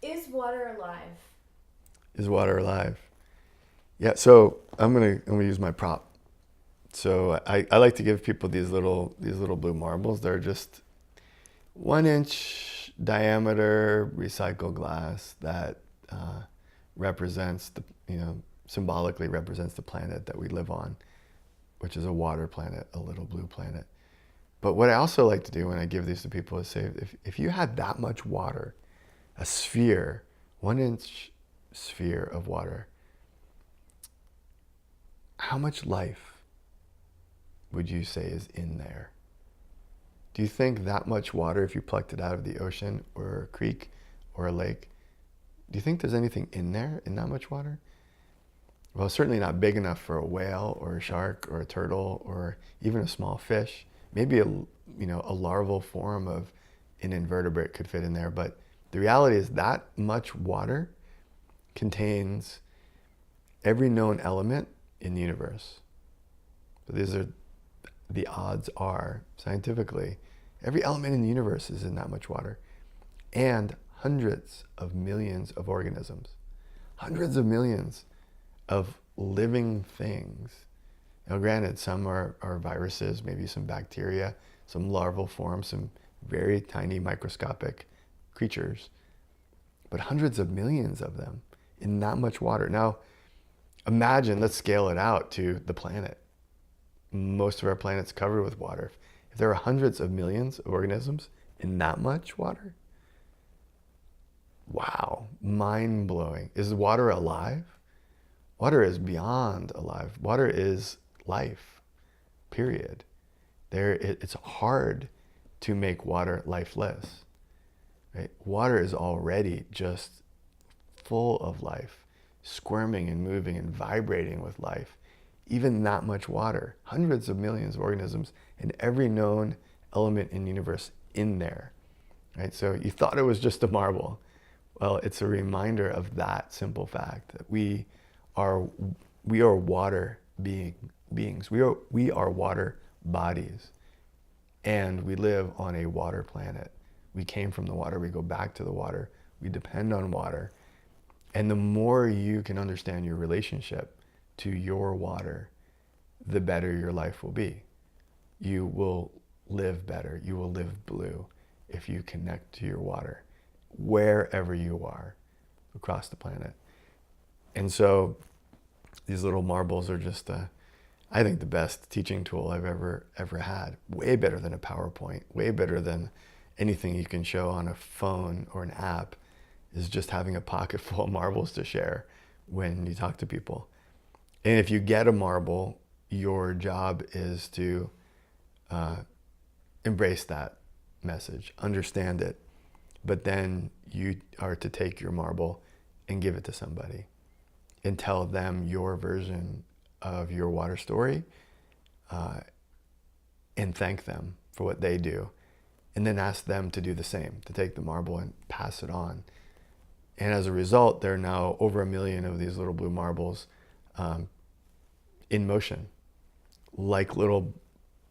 Is water alive? Is water alive? Yeah, so I'm gonna use my prop. So I like to give people these little blue marbles. They're just 1 inch diameter recycled glass that represents symbolically represents the planet that we live on, which is a water planet, a little blue planet. But what I also like to do when I give these to people is say, if you had that much water, a sphere, 1 inch sphere of water, how much life would you say is in there? Do you think that much water, if you plucked it out of the ocean or a creek or a lake, do you think there's anything in there in that much water? Well, certainly not big enough for a whale or a shark or a turtle or even a small fish. Maybe a larval form of an invertebrate could fit in there, but the reality is that much water contains every known element in the universe. So these are the odds are scientifically every element in the universe is in that much water, and hundreds of millions of organisms, hundreds of millions of living things. Now, granted, some are viruses, maybe some bacteria, some larval forms, some very tiny microscopic creatures, but hundreds of millions of them in that much water. Now, imagine, let's scale it out to the planet. Most of our planet's covered with water. If there are hundreds of millions of organisms in that much water, wow, mind blowing. Is water alive? Water is beyond alive. Water is life, period. It's hard to make water lifeless. Right? Water is already just full of life, squirming and moving and vibrating with life. Even that much water, hundreds of millions of organisms, and every known element in the universe in there. Right? So you thought it was just a marble. Well, it's a reminder of that simple fact that are we are water beings. We are water bodies, and we live on a water planet. We came from the water. We go back to the water. We depend on water. And the more you can understand your relationship to your water, the better your life will be. You will live better. You will live blue if you connect to your water, wherever you are across the planet. And so these little marbles are just, I think, the best teaching tool I've ever had. Way better than a PowerPoint, way better than anything you can show on a phone or an app, is just having a pocket full of marbles to share when you talk to people. And if you get a marble, your job is to embrace that message, understand it, but then you are to take your marble and give it to somebody and tell them your version of your water story, and thank them for what they do. And then ask them to do the same, to take the marble and pass it on. And as a result, there are now over 1 million of these little blue marbles in motion, like little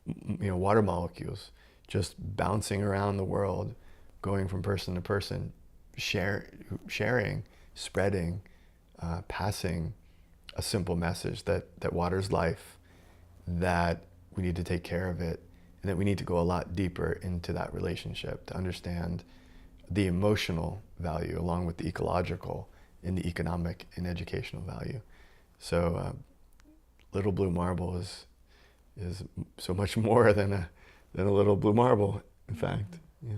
water molecules, just bouncing around the world, going from person to person, sharing, spreading, passing a simple message that water's life, that we need to take care of it, and that we need to go a lot deeper into that relationship to understand the emotional value along with the ecological and the economic and educational value. So little blue marble is so much more than a little blue marble, in fact. Yeah.